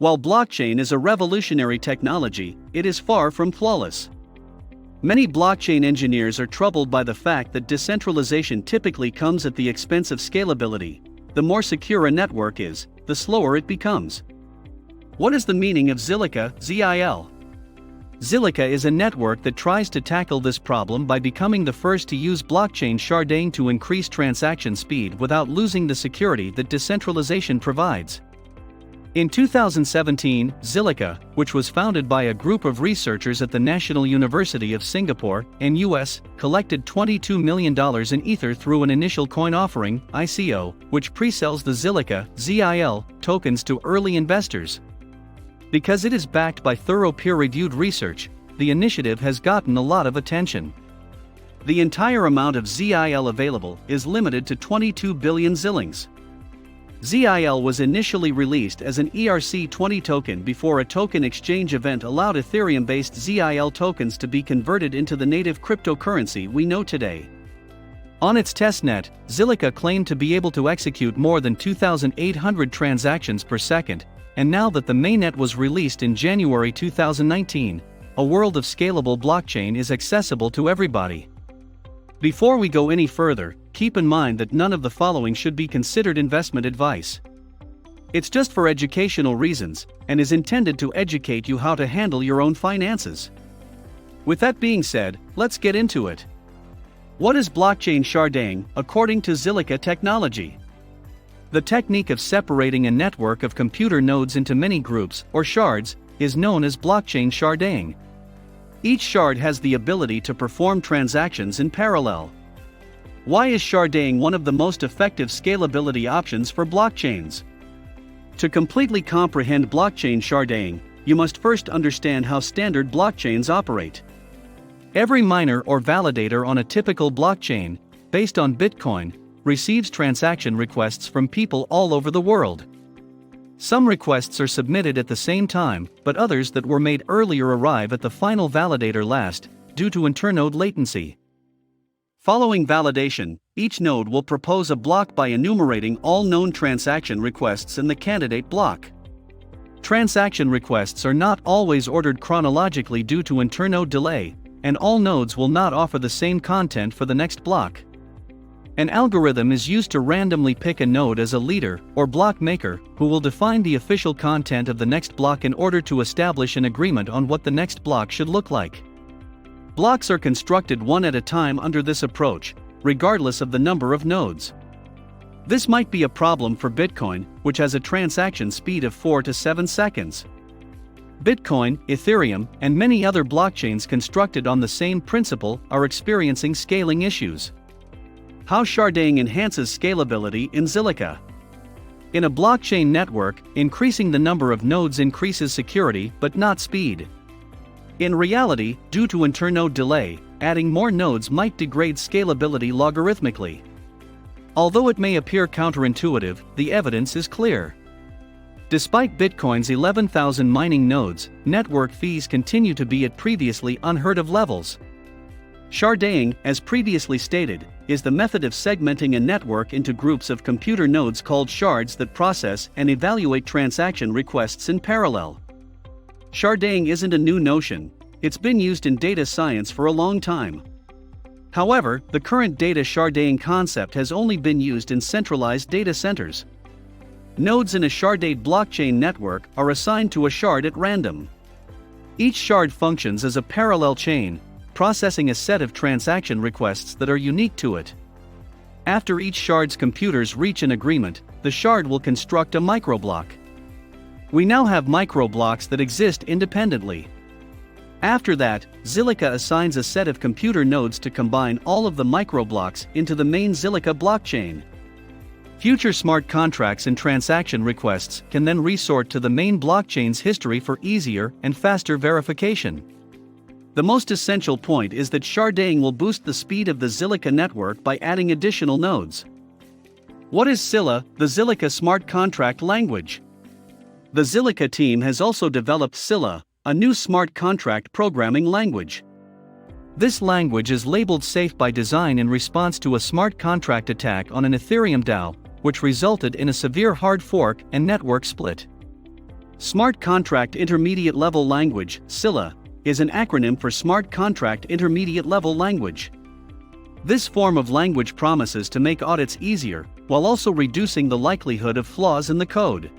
While blockchain is a revolutionary technology, it is far from flawless. Many blockchain engineers are troubled by the fact that decentralization typically comes at the expense of scalability. The more secure a network is, the slower it becomes. What is the meaning of Zilliqa, ZIL? Zilliqa is a network that tries to tackle this problem by becoming the first to use blockchain sharding to increase transaction speed without losing the security that decentralization provides. In 2017, Zilliqa, which was founded by a group of researchers at the National University of Singapore and US, collected $22 million in Ether through an initial coin offering, ICO, which pre-sells the Zilliqa, ZIL, tokens to early investors. Because it is backed by thorough peer-reviewed research, the initiative has gotten a lot of attention. The entire amount of ZIL available is limited to 22 billion zillings. ZIL was initially released as an ERC-20 token before a token exchange event allowed Ethereum-based ZIL tokens to be converted into the native cryptocurrency we know today. On its testnet, Zilliqa claimed to be able to execute more than 2,800 transactions per second, and now that the mainnet was released in January 2019, a world of scalable blockchain is accessible to everybody. Before we go any further, keep in mind that none of the following should be considered investment advice. It's just for educational reasons, and is intended to educate you how to handle your own finances. With that being said, let's get into it. What is blockchain sharding, according to Zilliqa technology? The technique of separating a network of computer nodes into many groups, or shards, is known as blockchain sharding. Each shard has the ability to perform transactions in parallel. Why is sharding one of the most effective scalability options for blockchains? To completely comprehend blockchain sharding, you must first understand how standard blockchains operate. Every miner or validator on a typical blockchain, based on Bitcoin, receives transaction requests from people all over the world. Some requests are submitted at the same time, but others that were made earlier arrive at the final validator last, due to internode latency. Following validation, each node will propose a block by enumerating all known transaction requests in the candidate block. Transaction requests are not always ordered chronologically due to internode delay, and all nodes will not offer the same content for the next block. An algorithm is used to randomly pick a node as a leader or block maker who will define the official content of the next block in order to establish an agreement on what the next block should look like. Blocks are constructed one at a time under this approach, regardless of the number of nodes. This might be a problem for Bitcoin, which has a transaction speed of 4 to 7 seconds. Bitcoin, Ethereum, and many other blockchains constructed on the same principle are experiencing scaling issues. How sharding enhances scalability in Zilliqa. In a blockchain network, increasing the number of nodes increases security but not speed. In reality, due to internode delay, adding more nodes might degrade scalability logarithmically. Although it may appear counterintuitive, the evidence is clear. Despite Bitcoin's 11,000 mining nodes, network fees continue to be at previously unheard of levels. Sharding, as previously stated, is the method of segmenting a network into groups of computer nodes called shards that process and evaluate transaction requests in parallel. Sharding isn't a new notion, it's been used in data science for a long time. However, the current data sharding concept has only been used in centralized data centers. Nodes in a sharded blockchain network are assigned to a shard at random. Each shard functions as a parallel chain, processing a set of transaction requests that are unique to it. After each shard's computers reach an agreement, the shard will construct a microblock. We now have microblocks that exist independently. After that, Zilliqa assigns a set of computer nodes to combine all of the microblocks into the main Zilliqa blockchain. Future smart contracts and transaction requests can then resort to the main blockchain's history for easier and faster verification. The most essential point is that sharding will boost the speed of the Zilliqa network by adding additional nodes. What is Silica, the Zilliqa smart contract language? The Zilliqa team has also developed Silica, a new smart contract programming language. This language is labeled safe by design in response to a smart contract attack on an Ethereum DAO, which resulted in a severe hard fork and network split. Smart Contract Intermediate Level Language, SILA, is an acronym for Smart Contract Intermediate Level Language. This form of language promises to make audits easier, while also reducing the likelihood of flaws in the code.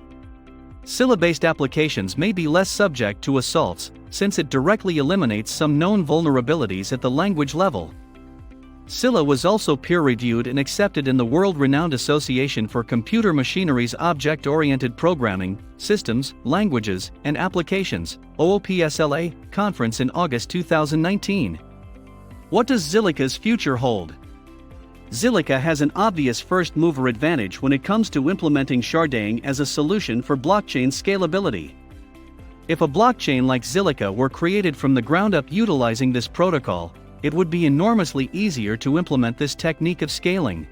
SILA-based applications may be less subject to assaults, since it directly eliminates some known vulnerabilities at the language level. SILA was also peer-reviewed and accepted in the world-renowned Association for Computer Machinery's Object-Oriented Programming, Systems, Languages, and Applications (OOPSLA) conference in August 2019. What does Zilliqa's future hold? Zilliqa has an obvious first-mover advantage when it comes to implementing sharding as a solution for blockchain scalability. If a blockchain like Zilliqa were created from the ground up utilizing this protocol, it would be enormously easier to implement this technique of scaling.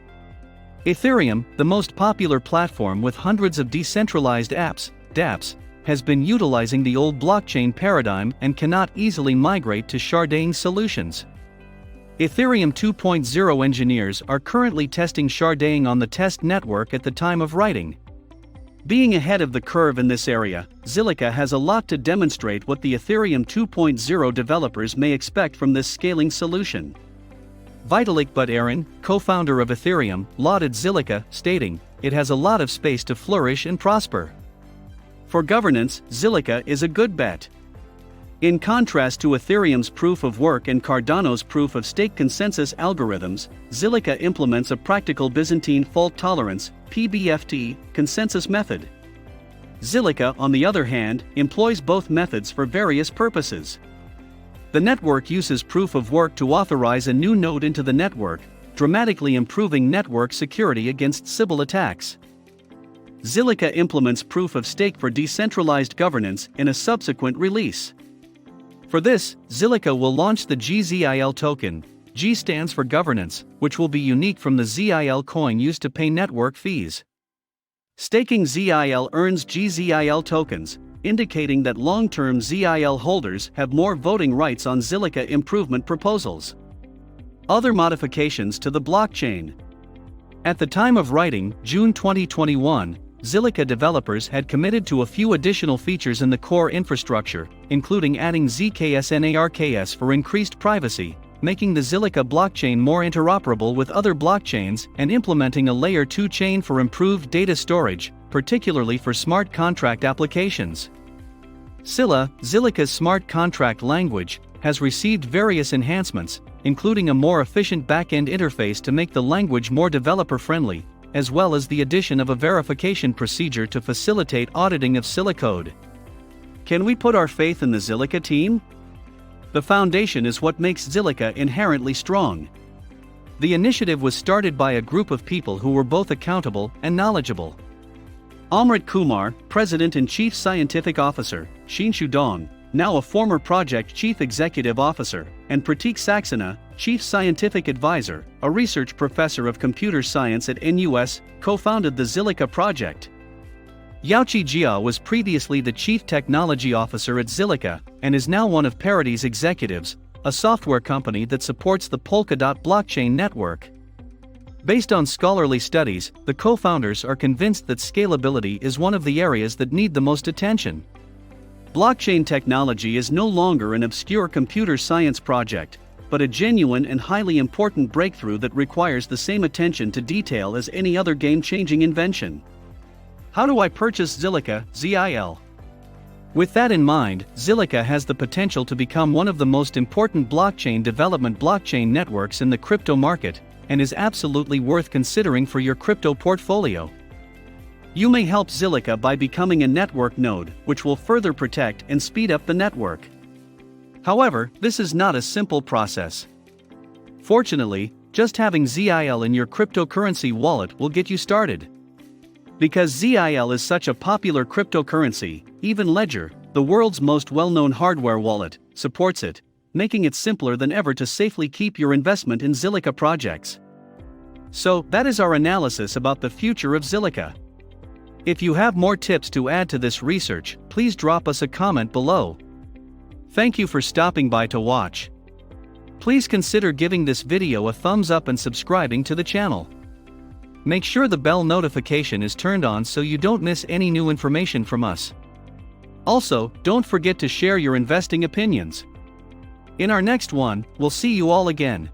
Ethereum, the most popular platform with hundreds of decentralized apps, dApps, has been utilizing the old blockchain paradigm and cannot easily migrate to sharding solutions. Ethereum 2.0 engineers are currently testing sharding on the test network at the time of writing. Being ahead of the curve in this area, Zilliqa has a lot to demonstrate what the Ethereum 2.0 developers may expect from this scaling solution. Vitalik Buterin, co-founder of Ethereum, lauded Zilliqa, stating, "It has a lot of space to flourish and prosper." For governance, Zilliqa is a good bet. In contrast to Ethereum's proof-of-work and Cardano's proof-of-stake consensus algorithms, Zilliqa implements a practical Byzantine fault tolerance (PBFT) consensus method. Zilliqa, on the other hand, employs both methods for various purposes. The network uses proof-of-work to authorize a new node into the network, dramatically improving network security against Sybil attacks. Zilliqa implements proof-of-stake for decentralized governance in a subsequent release. For this, Zilliqa will launch the GZIL token. G stands for governance, which will be unique from the ZIL coin used to pay network fees. Staking ZIL earns GZIL tokens, indicating that long-term ZIL holders have more voting rights on Zilliqa improvement proposals. Other modifications to the blockchain. At the time of writing, June 2021, Zilliqa developers had committed to a few additional features in the core infrastructure, including adding zks-NARKS for increased privacy, making the Zilliqa blockchain more interoperable with other blockchains, and implementing a Layer 2 chain for improved data storage, particularly for smart contract applications. SILA, Zilliqa's smart contract language, has received various enhancements, including a more efficient back-end interface to make the language more developer-friendly, as well as the addition of a verification procedure to facilitate auditing of SILA code. Can we put our faith in the Zilliqa team? The foundation is what makes Zilliqa inherently strong. The initiative was started by a group of people who were both accountable and knowledgeable. Amrit Kumar, President and Chief Scientific Officer, Shinshu Dong, now a former Project Chief Executive Officer, and Pratik Saxena, Chief Scientific Advisor, a research professor of computer science at NUS, co-founded the Zilliqa project. Yaoqi Jia was previously the Chief Technology Officer at Zilliqa, and is now one of Parity's executives, a software company that supports the Polkadot blockchain network. Based on scholarly studies, the co-founders are convinced that scalability is one of the areas that need the most attention. Blockchain technology is no longer an obscure computer science project, but a genuine and highly important breakthrough that requires the same attention to detail as any other game-changing invention. How do I purchase Zilliqa, ZIL? With that in mind, Zilliqa has the potential to become one of the most important blockchain development blockchain networks in the crypto market, and is absolutely worth considering for your crypto portfolio. You may help Zilliqa by becoming a network node, which will further protect and speed up the network. However, this is not a simple process. Fortunately, just having ZIL in your cryptocurrency wallet will get you started. Because ZIL is such a popular cryptocurrency, even Ledger, the world's most well-known hardware wallet, supports it, making it simpler than ever to safely keep your investment in Zilliqa projects. So, that is our analysis about the future of Zilliqa. If you have more tips to add to this research, please drop us a comment below. Thank you for stopping by to watch. Please consider giving this video a thumbs up and subscribing to the channel. Make sure the bell notification is turned on so you don't miss any new information from us. Also, don't forget to share your investing opinions. In our next one, we'll see you all again.